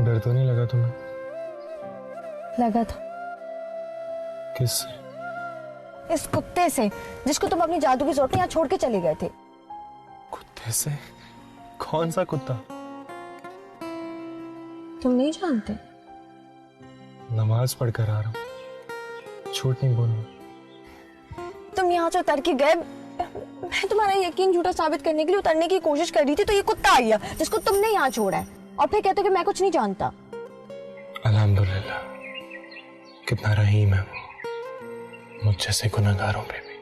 डर तो नहीं लगा तुम्हें? लगा था। किससे? इस कुत्ते से, जिसको तुम अपनी जादू की जोर पे यहाँ छोड़ के चले गए थे। कुत्ते से? कौन सा कुत्ता? तुम नहीं जानते? नमाज पढ़कर आ रहा हूँ, झूठ नहीं बोलना। तुम यहाँ से उतर के गए, मैं तुम्हारा यकीन झूठा साबित करने के लिए उतरने की कोशिश कर रही थी, तो ये कुत्ता आ गया जिसको तुमने यहाँ छोड़ा है, और फिर कहते हो कि मैं कुछ नहीं जानता। अल्हम्दुलिल्लाह, कितना रहीम है वो मुझ जैसे गुनहगारों पे भी।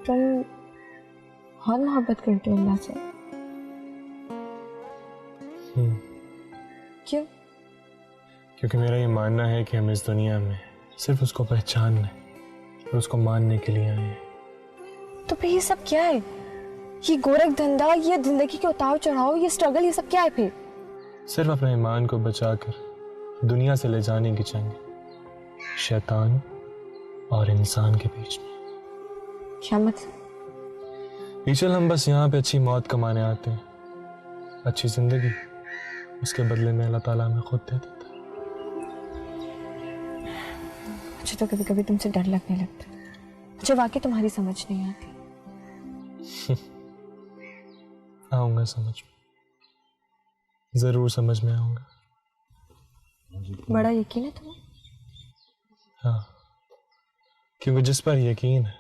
तुम बहुत मोहब्बत करते हो अल्लाह से। क्यों? क्योंकि मेरा ये मानना है कि हम इस दुनिया में सिर्फ उसको पहचानने और उसको मानने के लिए आए हैं। तो फिर ये सब क्या है? ये गोरख धंधा, ये जिंदगी के उतार चढ़ाव, ये स्ट्रगल, ये सब क्या है फिर? सिर्फ अपने ईमान को बचाकर दुनिया से ले जाने की जंग, शैतान और इंसान के बीच में। क्या मतलब? ईचल, हम बस यहाँ पे अच्छी मौत कमाने आते हैं, अच्छी जिंदगी उसके बदले में अल्लाह ताला हमें खुद दे देता है। मुझे तो कभी कभी तुमसे डर लगने लगता है, मुझे वाकई तुम्हारी समझ नहीं आती। आऊंगा समझ में, जरूर समझ में आऊंगा। बड़ा यकीन है तुम्हें? हाँ, क्योंकि जिस पर यकीन है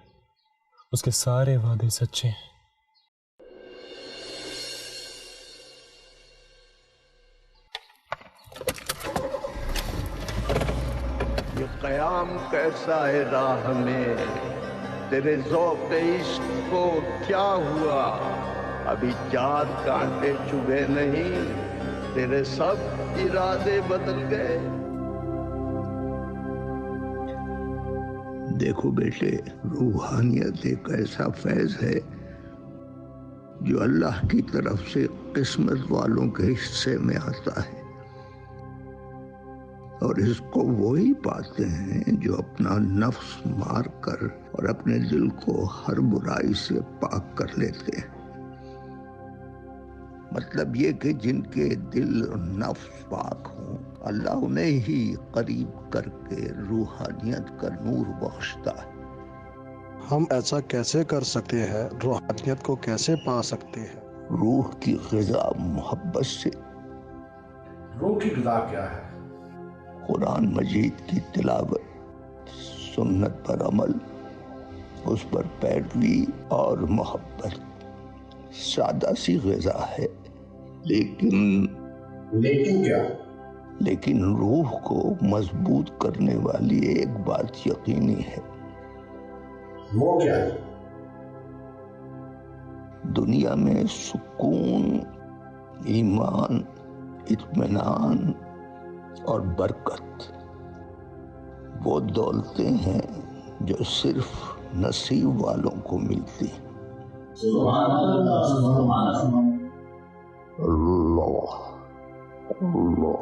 उसके सारे वादे सच्चे हैं। ये कयाम कैसा है राह में, तेरे ज़ौक़ इश्क को क्या हुआ? अभी 4 कांटे चुभे नहीं, तेरे सब इरादे बदल गए। देखो बेटे, रूहानियत एक ऐसा फैज है जो अल्लाह की तरफ से किस्मत वालों के हिस्से में आता है, और इसको वही पाते हैं जो अपना नफ्स मार कर और अपने दिल को हर बुराई से पाक कर लेते हैं। मतलब ये कि जिनके दिल और नफ्स पाक हों, अल्लाह उन्हें ही करीब करके रूहानियत का नूर बख्शता है। हम ऐसा कैसे कर सकते हैं? रूहानियत को कैसे पा सकते हैं? रूह की ग़िज़ा मोहब्बत से। रूह की ग़िज़ा क्या है? कुरान मजीद की तिलावत, सुन्नत पर अमल, उस पर पैरवी और मोहब्बत। सादा सी ग़िज़ा है, लेकिन क्या? लेकिन रूह को मजबूत करने वाली एक बात यकीनी है। वो क्या है? दुनिया में सुकून, ईमान, इत्मीनान और बरकत वो दौलतें हैं जो सिर्फ नसीब वालों को मिलती। अल्लाह अल्लाह अल्लाह।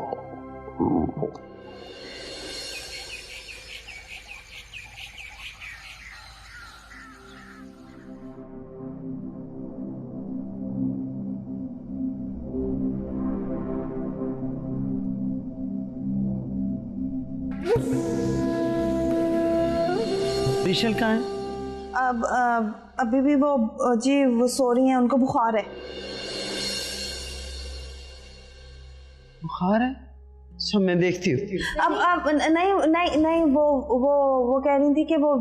रिशल कहाँ है? अभी भी वो जी वो सो रही हैं, उनको बुखार है। बुखार है? चलो मैं देखती हूँ। अब नहीं नहीं नहीं वो कह रही थी कि वो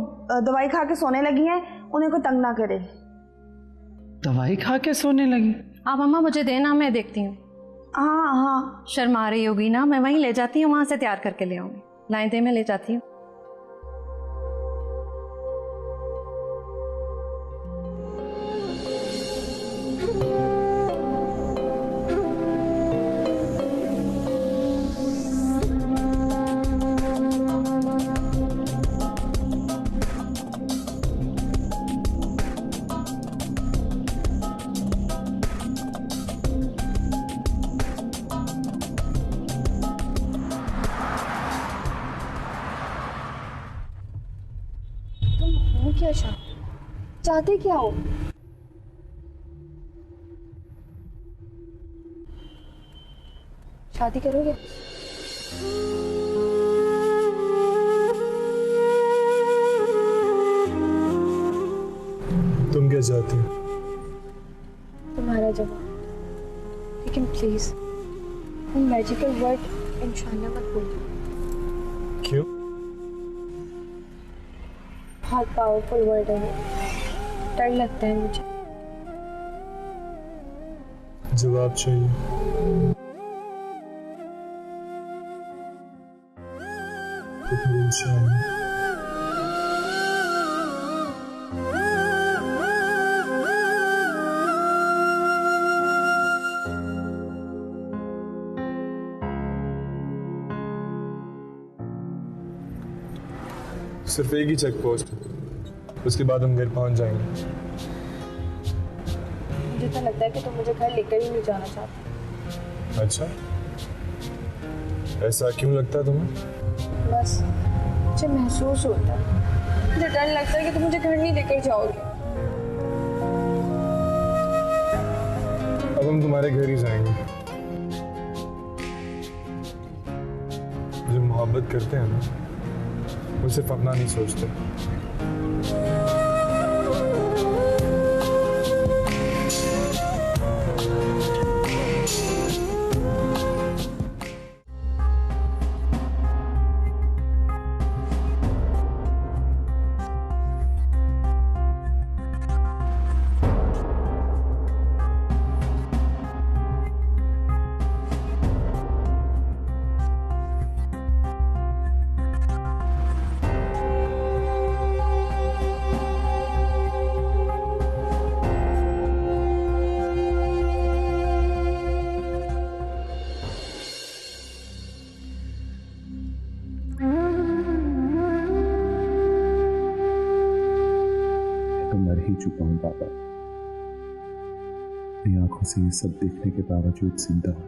दवाई खा के सोने लगी हैं, उन्हें कोई तंग ना करे। दवाई खा के सोने लगी? आप अम्मा मुझे देना, मैं देखती हूँ। हाँ हाँ शर्मा रही होगी ना, मैं वहीं ले जाती हूँ, वहां से तैयार करके ले आऊंगी। लाइन दे, मैं ले जाती हूँ। क्या चाहते क्या हो? शादी करोगे? तुम क्या चाहती हो? तुम्हारा जवाब। लेकिन प्लीज वो मैजिकल वर्ड इंशाल्लाह मत बोलो। क्यों? बहुत पावरफुल वर्ड है वो, डर लगता है मुझे। जवाब चाहिए? तो फिर इंशाल्लाह। सिर्फ एक ही चेक पोस्ट, उसके बाद हम घर पहुंच जाएंगे। मुझे तो लगता है कि तुम मुझे घर लेकर ही नहीं जाना चाहते। अच्छा, ऐसा क्यों लगता है तुम्हें? बस मुझे महसूस होता है, मुझे डर लगता है कि तुम मुझे घर नहीं लेकर जाओगे। अब हम तुम्हारे घर ही जाएंगे। जो मोहब्बत करते हैं ना, वो सिर्फ अपना नहीं सोचते। मर ही चुका हूं पापा। अपनी आंखों से ये सब देखने के बावजूद जिंदा हूं।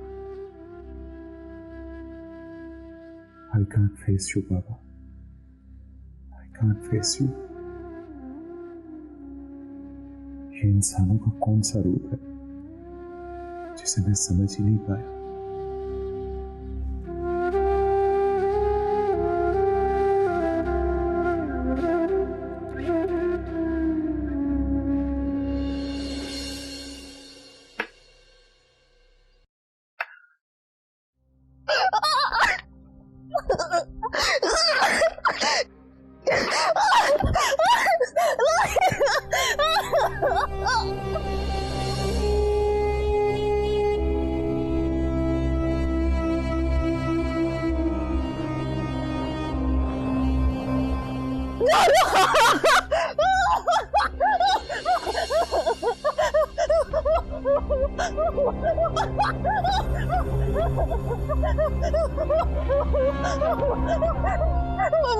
I can't face you, पापा। I can't face you। ये इंसानों का कौन सा रूप है जिसे मैं समझ ही नहीं पाया।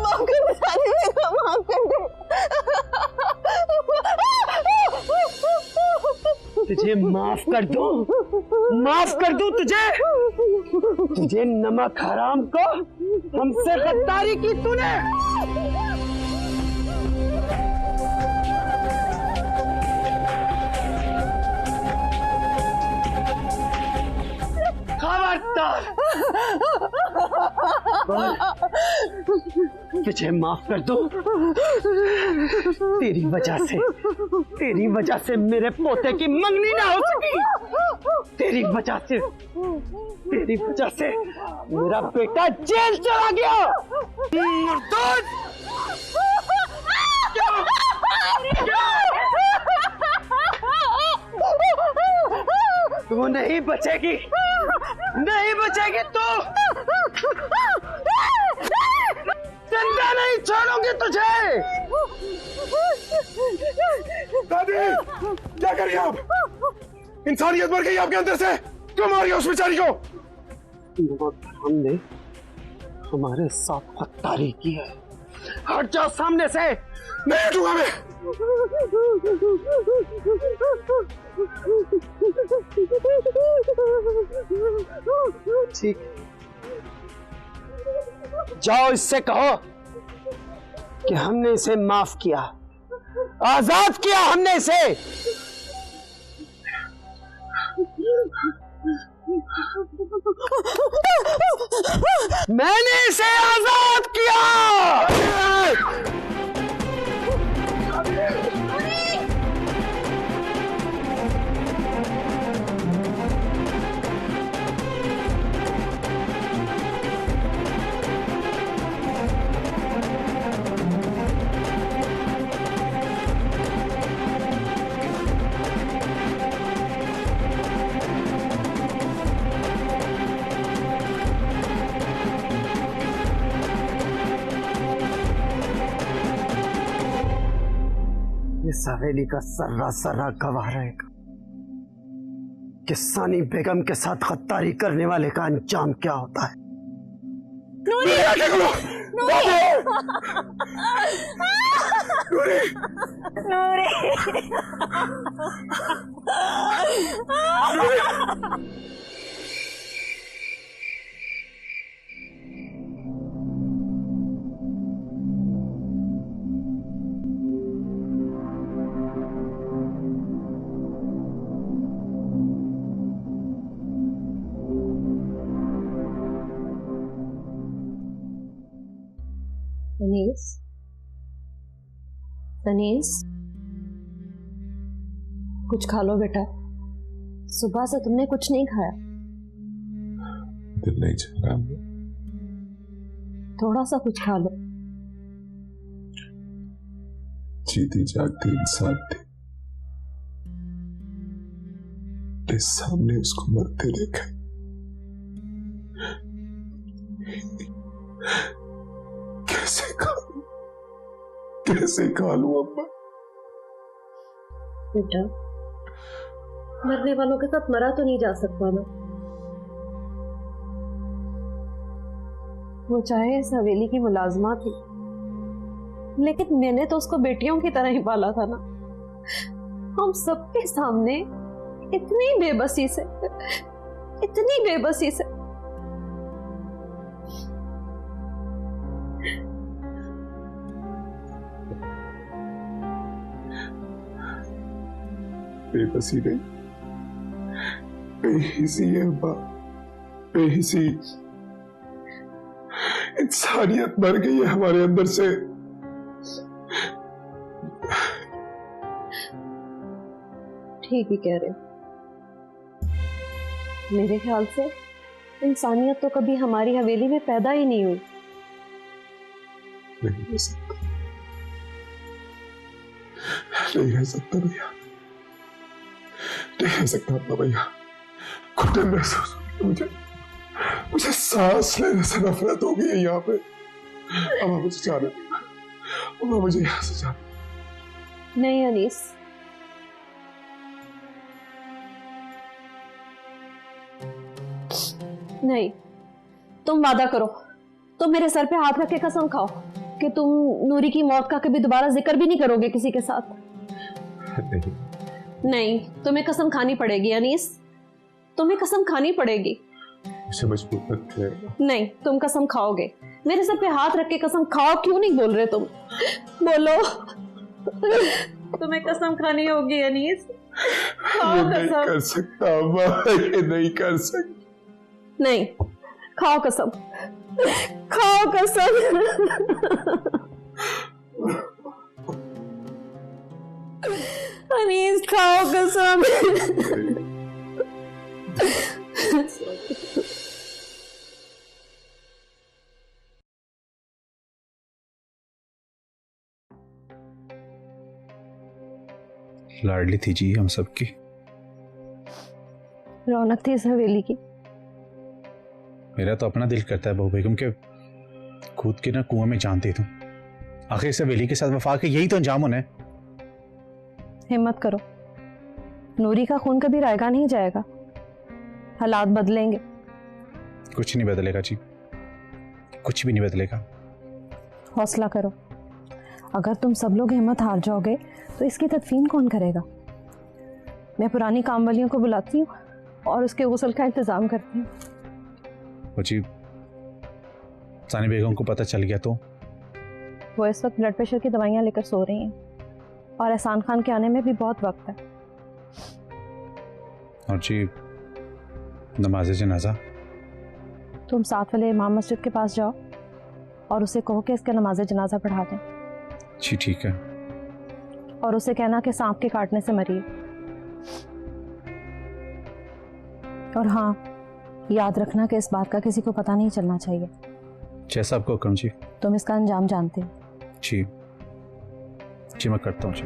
माफ कर दे सानी, माफ कर दे। तुझे माफ कर दूं? माफ कर दूं तुझे नमक हराम को? हमसे गद्दारी की तूने। खबरदार, तुझे माफ कर दूं? तेरी वजह से मेरे पोते की मंगनी ना हो सकी। तेरी वजह से मेरा बेटा जेल चला गया। मुर्दार! तू नहीं बचेगी तू। जिंदा नहीं छोड़ूंगी तुझे। दादी, क्या करिए आप? इंसानियत मर गई आपके अंदर से। क्यों मारिए उस बेचारी को? हमने हमारे साथ गद्दारी की है। हट जाओ सामने से। नहीं हटूंगा मैं। ठीक, जाओ इससे कहो कि हमने इसे माफ किया, आजाद किया हमने इसे। मैंने इसे आजाद किया। इस हवेली का सर्रा गवाह रहेगा कि सानी बेगम के साथ गद्दारी करने वाले का अंजाम क्या होता है। नूरी! तनीस, कुछ खा लो बेटा। सुबह से तुमने कुछ नहीं खाया। दिल नहीं चाह रहा। थोड़ा सा कुछ खा लो। जीती जागती इंसान थी, तेरे सामने उसको मरते देखा। कैसे खा लूं अम्मा? बेटा, मरने वालों के साथ मरा तो नहीं जा सकता ना। वो चाहे इस हवेली की मुलाजमा थी, लेकिन मैंने तो उसको बेटियों की तरह ही पाला था ना। हम सबके सामने इतनी बेबसी से बेबसी नहीं, बेहिसी है अम्मा, बेहिसी। इंसानियत मर गई है हमारे अंदर से। ठीक ही कह रहे हो। मेरे ख्याल से इंसानियत तो कभी हमारी हवेली में पैदा ही नहीं हुई। नहीं हो सकता, नहीं रह सकता भैया, नहीं रह सकता अपना भैया। घुटन महसूस मुझे सांस लेने से नफरत हो गई है यहाँ पे। अब मुझे जाने दो, अब मुझे यहाँ से जाने। नहीं अनीस, नहीं, तुम वादा करो, तुम मेरे सर पे हाथ रख के कसम खाओ कि तुम नूरी की मौत का कभी दोबारा जिक्र भी नहीं करोगे किसी के साथ। नहीं, तुम्हें कसम खानी पड़ेगी अनीस, तुम्हें कसम खानी पड़ेगी। मुझे मजबूर मत कर। नहीं, तुम कसम खाओगे, मेरे सर पे हाथ रख के कसम खाओ। क्यों नहीं बोल रहे तुम? बोलो, तुम्हें कसम खानी होगी अनीस। खाओ नहीं कसम। कर सकता अम्मा, ये नहीं कर सकता। नहीं, खाओ कसम, खाओ कसम। अनीस खाओ कसम। लाडली थी जी हम सबकी, रौनक थी इस हवेली की। मेरा तो अपना दिल करता है बहू बेगम के खुद के ना कुआं में जान दे दूं। आखिर इस हवेली के साथ वफा के यही तो अंजाम होना है। हिम्मत करो, नूरी का खून कभी रायगा नहीं जाएगा, हालात बदलेंगे। कुछ नहीं बदलेगा जी, कुछ भी नहीं बदलेगा। हौसला करो, अगर तुम सब लोग हिम्मत हार जाओगे तो इसकी तदफीन कौन करेगा? मैं पुरानी कामवालियों को बुलाती हूँ और उसके गुस्ल का इंतजाम करती हूँ। जी, सानी बेगम को पता चल गया तो? वो इस वक्त ब्लड प्रेशर की दवाइयाँ लेकर सो रही हैं और एहसान खान के आने में भी बहुत वक्त है। और जी, नमाज जनाजा? तुम साथ वाले इमाम मस्जिद के पास जाओ और उसे कहो कि इसका नमाज जनाजा पढ़ा दें। जी ठीक है। और उसे कहना कि सांप के काटने से मरी है। और हाँ, याद रखना कि इस बात का किसी को पता नहीं चलना चाहिए। जैसा आपको हुक्म जी। तुम इसका अंजाम जानते हो। जी जी, मैं करता हूँ जी।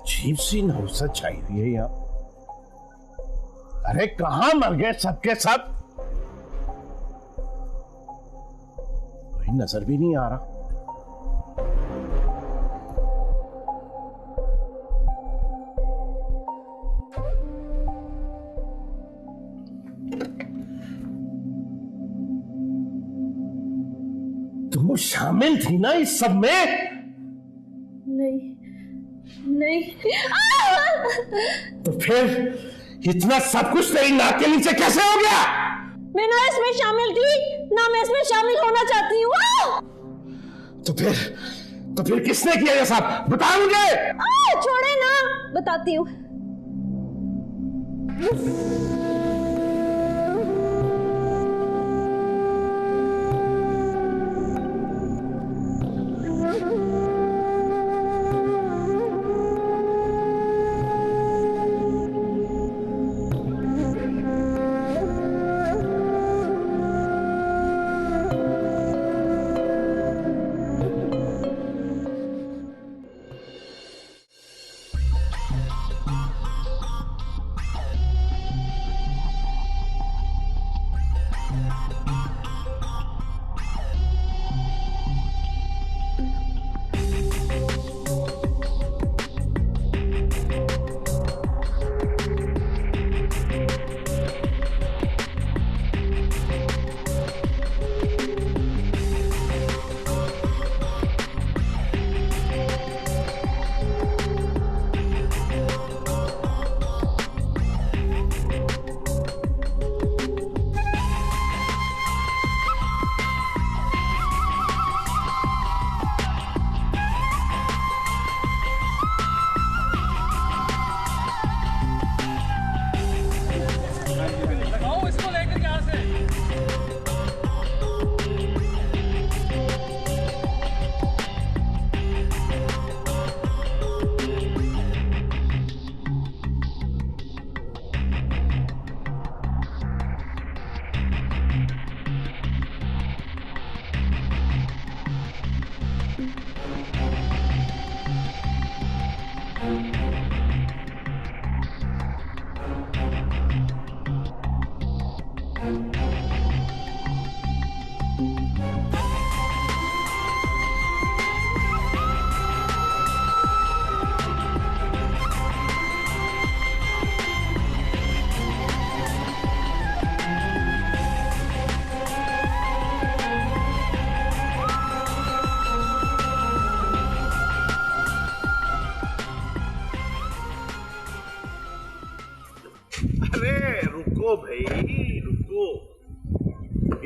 अजीब सी नौसत छाई हुई है यहाँ। अरे कहां मर गए सबके सब? कोई नजर भी नहीं आ रहा। तुम शामिल थी ना इस सब में? नहीं। तो फिर इतना सब कुछ तेरी नाक के नीचे कैसे हो गया? मैं ना इसमें शामिल थी, ना मैं इसमें शामिल होना चाहती हूँ। तो फिर किसने किया ये सब? बता मुझे। छोड़े ना, बताती हूँ। रुको भाई रुको,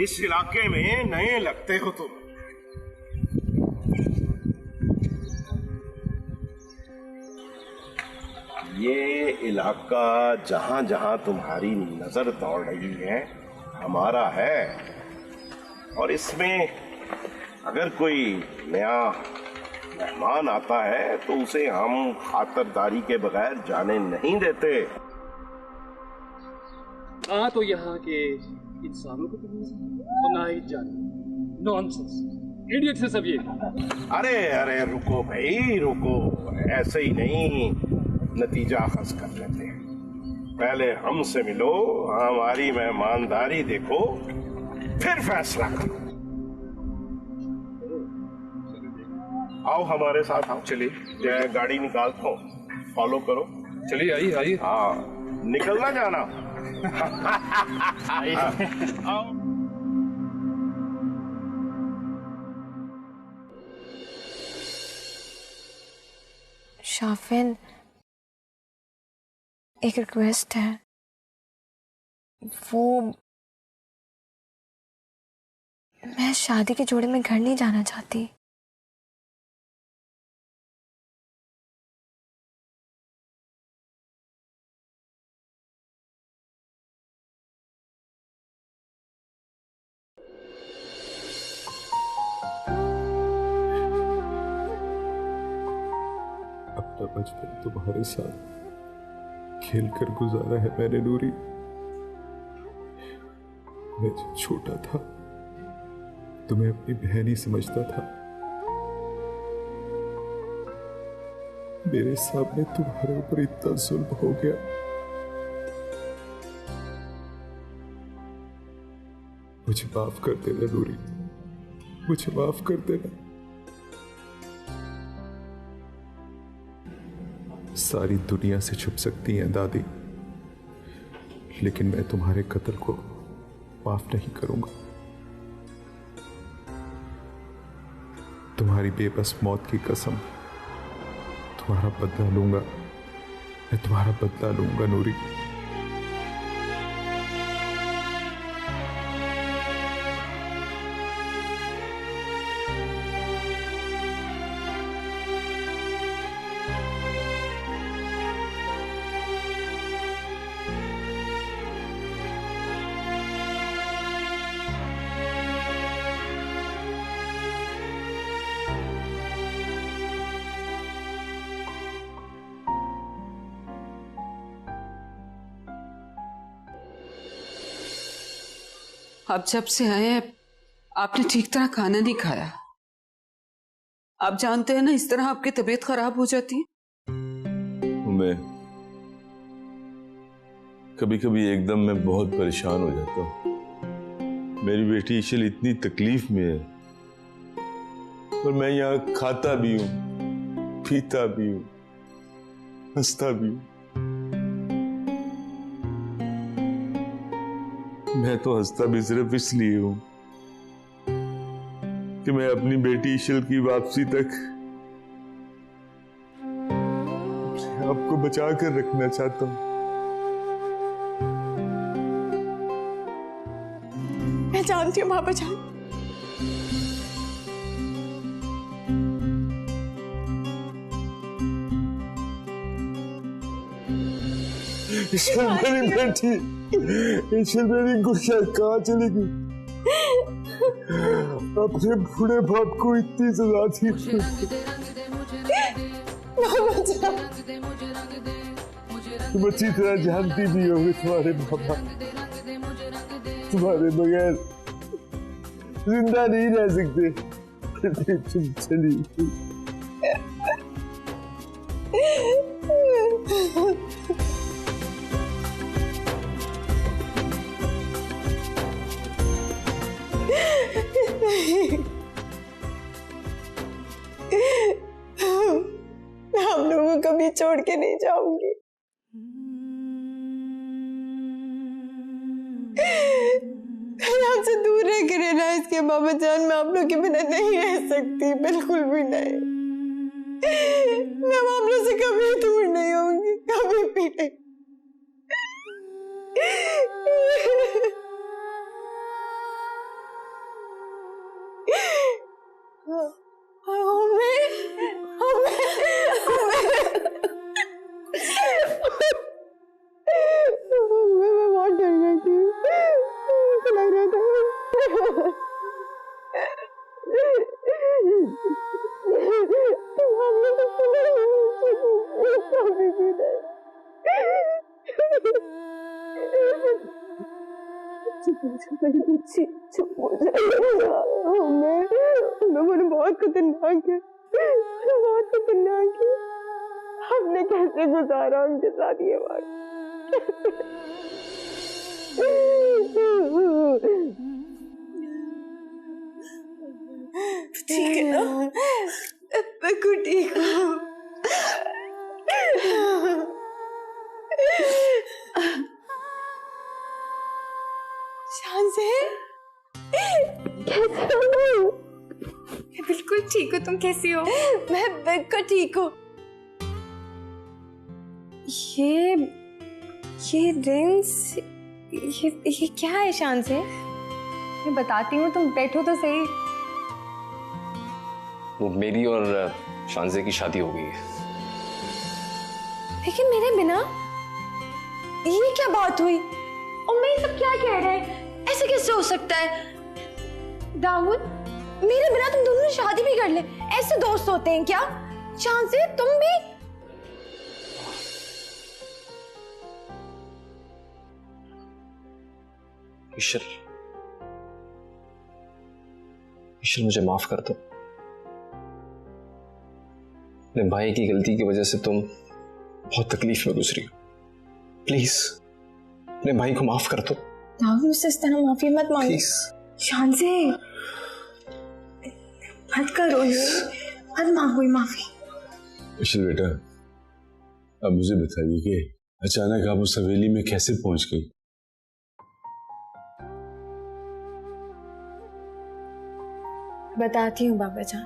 इस इलाके में नए लगते हो तुम। ये इलाका जहां जहां तुम्हारी नजर दौड़ रही है हमारा है, और इसमें अगर कोई नया मेहमान आता है तो उसे हम खातरदारी के बगैर जाने नहीं देते। हाँ, तो यहाँ के इंसानों को तो ना ही जाने। नॉनसेंस, इडियट से सब ये। अरे अरे रुको भाई रुको, ऐसे ही नहीं नतीजा अखज़ कर लेते हैं। पहले हमसे मिलो, हमारी मेहमानदारी देखो, फिर फैसला करो। आओ हमारे साथ, आओ। चलिए गाड़ी निकालता हूँ, फॉलो करो। चलिए आइए आइए। हाँ, निकलना जाना। आओ। शाफिन, एक रिक्वेस्ट है। वो मैं शादी के जोड़े में घर नहीं जाना चाहती। अपना बचपन तुम्हारे साथ खेल कर गुजारा है मैंने नूरी। मैं जब छोटा था तुम्हें अपनी बहन ही समझता था। मेरे सामने तुम्हारे ऊपर इतना जुल्म हो गया। मुझे माफ कर देना नूरी, मुझे माफ कर देना। सारी दुनिया से छुप सकती हैं दादी, लेकिन मैं तुम्हारे कत्ल को माफ नहीं करूंगा। तुम्हारी बेबस मौत की कसम, तुम्हारा बदला लूंगा, मैं तुम्हारा बदला लूंगा नूरी। अब जब से आए हैं आपने ठीक तरह खाना नहीं खाया। आप जानते हैं ना, इस तरह आपकी तबीयत खराब हो जाती है। मैं कभी कभी एकदम मैं बहुत परेशान हो जाता हूँ। मेरी बेटी इशल इतनी तकलीफ में है और मैं यहाँ खाता भी हूँ, पीता भी हूँ, हंसता भी हूँ। मैं तो हंसता भी सिर्फ इसलिए हूं कि मैं अपनी बेटी इशल की वापसी तक आपको बचा कर रखना चाहता हूं। मैं जानती हूँ पापा जान, इशल मेरी बेटी, इशल मेरी गुड़िया कहाँ चली गई? अपने बूढ़े बाप को इतनी सजा थी। तुम अच्छी तरह जानती भी होगी तुम्हारे पापा तुम्हारे बगैर जिंदा नहीं रह सकते। तुम चली मैं हम लोगों को कभी छोड़ के नहीं जाऊंगी। आपसे दूर रह के रहना इसके बाबा जान, मैं आप लोग के बिना नहीं रह सकती, बिल्कुल भी नहीं। मैं आप लोग से कभी दूर नहीं होंगी, कभी भी नहीं। चुप हो जाओ। मैं बहुत खतरनाक है, बहुत खतरनाक है। हमने कैसे गुजारा उनके साथ ये वक्त? ठीक है ना? मैं खुद ठीक हूँ। शान से कैसे हो? मैं बिल्कुल ठीक हूँ, तुम कैसी हो? मैं बिल्कुल ठीक हूँ। ये रिंग्स, ये क्या है शान से? मैं बताती हूँ, तुम बैठो तो सही। वो मेरी और शानजे की शादी हो गई है। लेकिन मेरे बिना? ये क्या बात हुई? और मैं सब क्या कह रहे हैं? ऐसे कैसे हो सकता है? दाऊद, मेरे बिना तुम दोनों ने शादी भी कर ले, ऐसे दोस्त होते हैं क्या? शान से तुम भी? ईश्वर, मुझे माफ कर दो। अपने भाई की गलती की वजह से तुम बहुत तकलीफ में गुजरी हो। प्लीज अपने भाई को माफ कर दो। दाऊद, मुझसे इस तरह माफी मत मांगो। प्लीज शान से मत करो ये, मत मांगो माफी। ईश्वर बेटा, अब मुझे बताइए कि अचानक आप उस हवेली में कैसे पहुंच गई? बताती हूँ बाबा जान,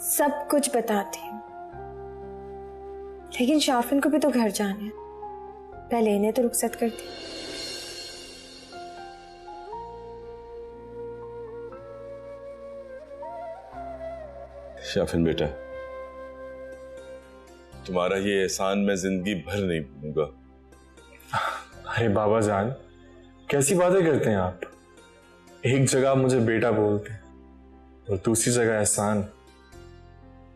सब कुछ बताती हूँ। लेकिन शाफिन को भी तो घर जाना है, पहले इन्हें तो रुखसत कर दी। शाफिन बेटा, तुम्हारा ये एहसान मैं जिंदगी भर नहीं भूलूंगा। अरे बाबा जान, कैसी बातें करते हैं आप? एक जगह आप मुझे बेटा बोलते हैं और दूसरी जगह एहसान।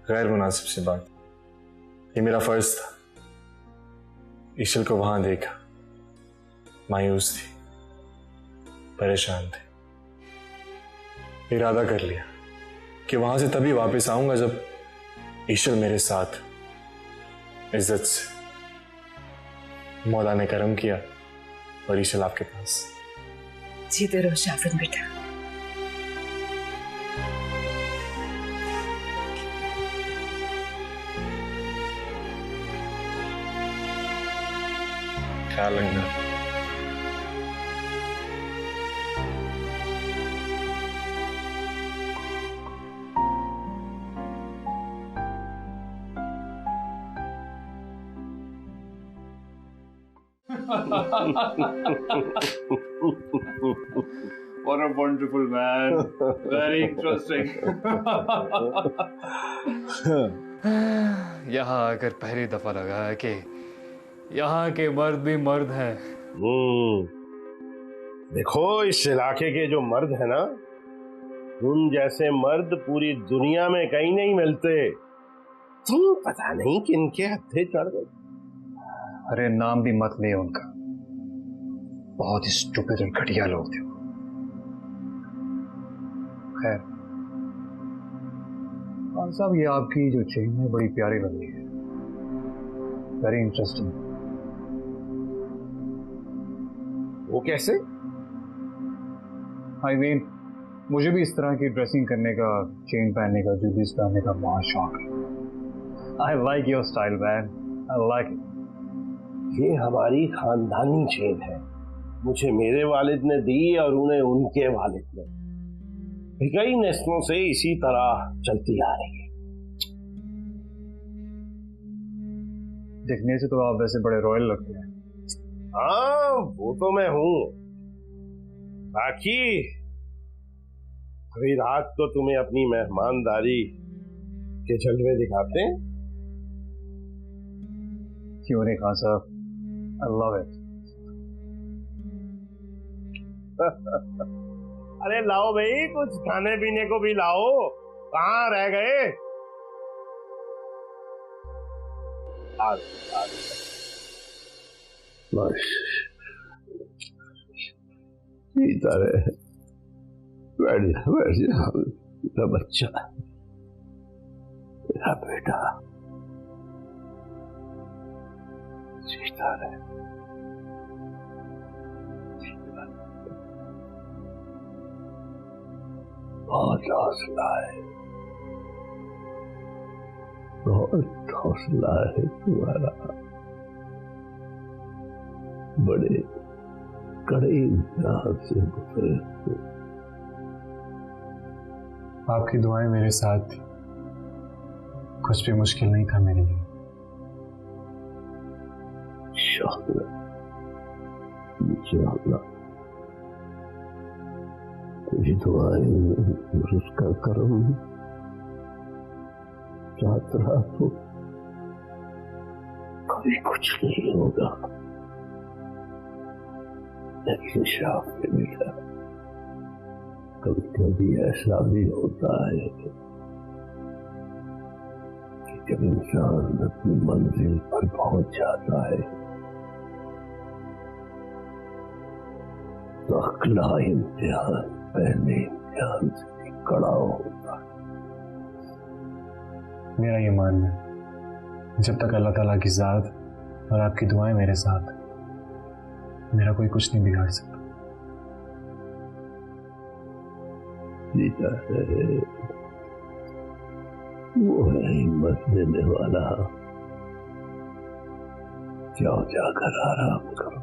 गैर मुनासिब सी बात। ये मेरा फर्ज था। ईशल को वहां देखा, मायूस थी, परेशान थे। इरादा कर लिया कि वहां से तभी वापस आऊंगा जब ईशल मेरे साथ इज्जत से। मौला ने करम किया और ईशल आपके पास। जीते रहो शाफिन बेटा। ख्याल रखना। What a wonderful man. Very interesting. यहाँ आकर पहली दफा लगा है कि यहाँ के मर्द भी मर्द हैं। देखो, इस इलाके के जो मर्द है ना, उन जैसे मर्द पूरी दुनिया में कहीं नहीं मिलते। तुम पता नहीं किनके हत्थे चढ़ गए। अरे नाम भी मत ले उनका, बहुत ही स्टूपिड और घटिया लोग थे। खैर खान साहब, ये आपकी जो चेन है बड़ी प्यारी लग रही है, वेरी इंटरेस्टिंग। वो कैसे? आई मीन, मुझे भी इस तरह की ड्रेसिंग करने का, चेन पहनने का, जूतीज पहनने का बहुत शौक है। I like your style man, I like it. ये हमारी खानदानी चेन है, मुझे मेरे वालिद ने दी और उन्हें उनके वालिद ने। कई नस्लों से इसी तरह चलती आ रही है। देखने से तो आप वैसे बड़े रॉयल लगते हैं। हाँ, वो तो मैं हूं। बाकी अभी रात को तुम्हें अपनी मेहमानदारी के जलवे दिखाते हैं। क्यों नहीं खान साहब, आई लव इट। अरे लाओ भाई, कुछ खाने पीने को भी लाओ, कहाँ रह गए? जीता रहे। बैठ जा मेरा बच्चा, मेरा बेटा जीता रहे। बहुत हौसला है, बहुत हौसला है तुम्हारा। बड़े कड़े इम्तिहान से गुजरे। आपकी दुआएं मेरे साथ थी, कुछ भी मुश्किल नहीं था मेरे लिए। इंशाअल्लाह तेरी दुआएं और उसका करम साथ रहा तो कभी कुछ नहीं होगा। लेकिन शाह पे बेटा, कभी कभी ऐसा भी होता है कि जब इंसान अपनी मंजिल पर पहुंच जाता है तो अगला इम्तिहान पहले इम्तिहान से कड़ा होता है। मेरा ये मानना है, जब तक अल्लाह ताला की ज़ात और आपकी दुआएं मेरे साथ, मेरा कोई कुछ नहीं बिगाड़ सकता। जीता है वो है हिम्मत देने वाला। जाओ जाकर आराम करो,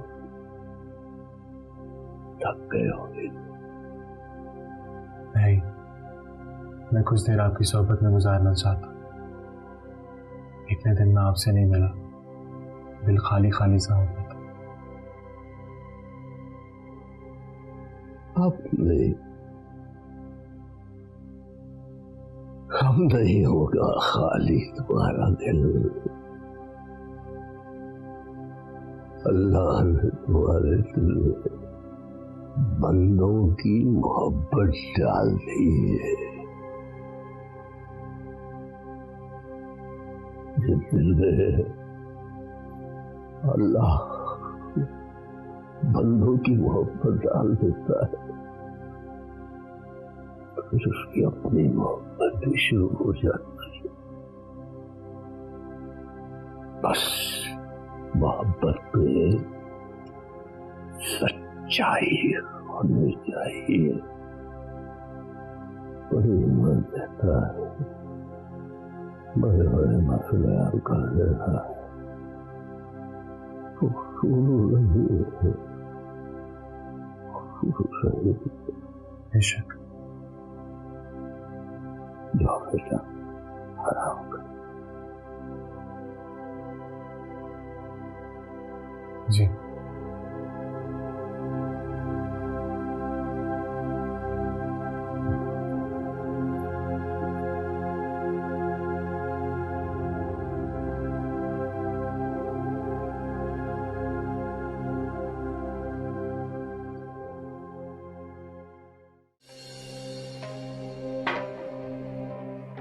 थक गए होंगे। नहीं, मैं कुछ देर आपकी सोहबत में गुजारना चाहता। इतने दिन में आपसे नहीं मिला, दिल खाली खाली सा हो गया था। अब नहीं, हम नहीं होगा खाली तुम्हारा दिल। अल्लाह ने तुम्हारे दिल में बंदों की मोहब्बत डाल दी है। जिस दिल में अल्लाह बंदों की मोहब्बत डाल देता है, फिर उसकी अपनी मोहब्बत भी शुरू हो जाती है। बस मोहब्बत में सच्चाई होनी चाहिए। बड़ी ईमान देता है, बड़े बड़े मसले हल कर देता है। बेशक। जाओ बेटा, आराम कर। जी।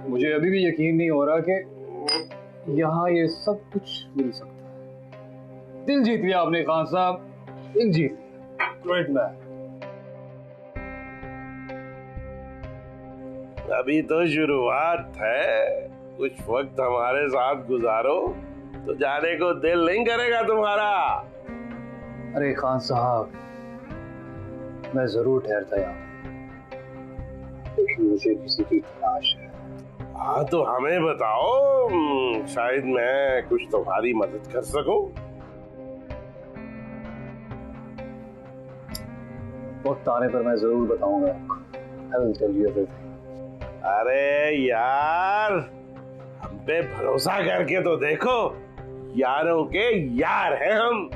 मुझे अभी भी यकीन नहीं हो रहा कि यहाँ ये सब कुछ मिल सकता है। दिल जीत लिया आपने खान साहब, दिल जीत लिया। Great man. अभी तो शुरुआत है, कुछ वक्त हमारे साथ गुजारो तो जाने को दिल नहीं करेगा तुम्हारा। अरे खान साहब, मैं जरूर ठहरता यहाँ, लेकिन मुझे किसी की तलाश है। हाँ तो हमें बताओ, शायद मैं कुछ तुम्हारी मदद कर सकूं। वक्त आने पर मैं जरूर बताऊंगा आपको। I will tell you everything. अरे यार, हम पे भरोसा करके तो देखो, यारों के यार हैं हम।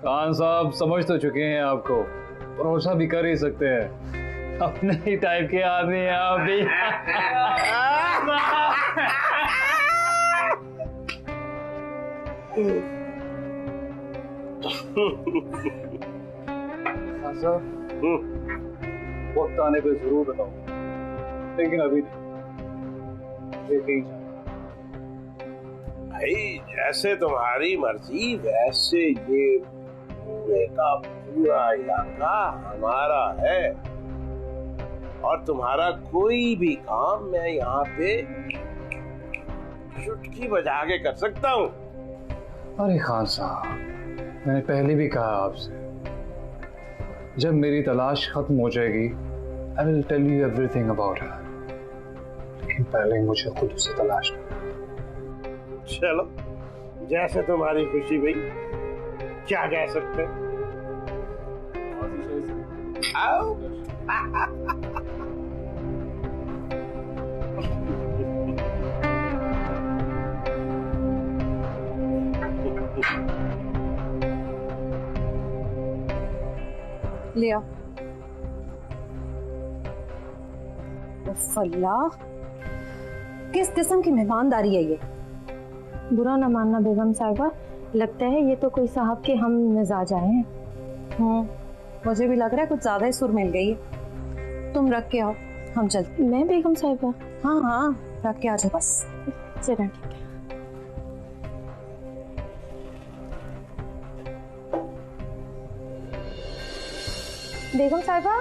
खान साहब समझ तो चुके हैं आपको, भरोसा भी कर ही सकते हैं। अपने ही टाइप के आदमी हैं आप भी। खान साहब, वक्त आने पे जरूर बताओ, लेकिन अभी नहीं। भाई जैसे तुम्हारी मर्जी वैसे ये कस्बे का पूरा इलाका हमारा है और तुम्हारा कोई भी काम मैं यहाँ पे चुटकी बजा के कर सकता हूँ। अरे खान साहब, मैंने पहले भी कहा आपसे, जब मेरी तलाश खत्म हो जाएगी I will tell you everything about her, लेकिन पहले मुझे खुद उसे तलाश करना। चलो जैसे तुम्हारी खुशी भाई, क्या कह सकते हैं। आओ। लिया अल्लाह, किस किस्म की मेहमानदारी है ये। बुरा न मानना बेगम साहिबा, लगता है ये तो कोई साहब के हम मिजाज आए हैं। मुझे भी लग रहा है कुछ ज्यादा ही सुर मिल गई है। तुम रख के आओ, हम चलते। मैं बेगम साहिबा? हाँ हाँ, रख के आ जाओ बस। चलो ठीक है। बेगम साहिबा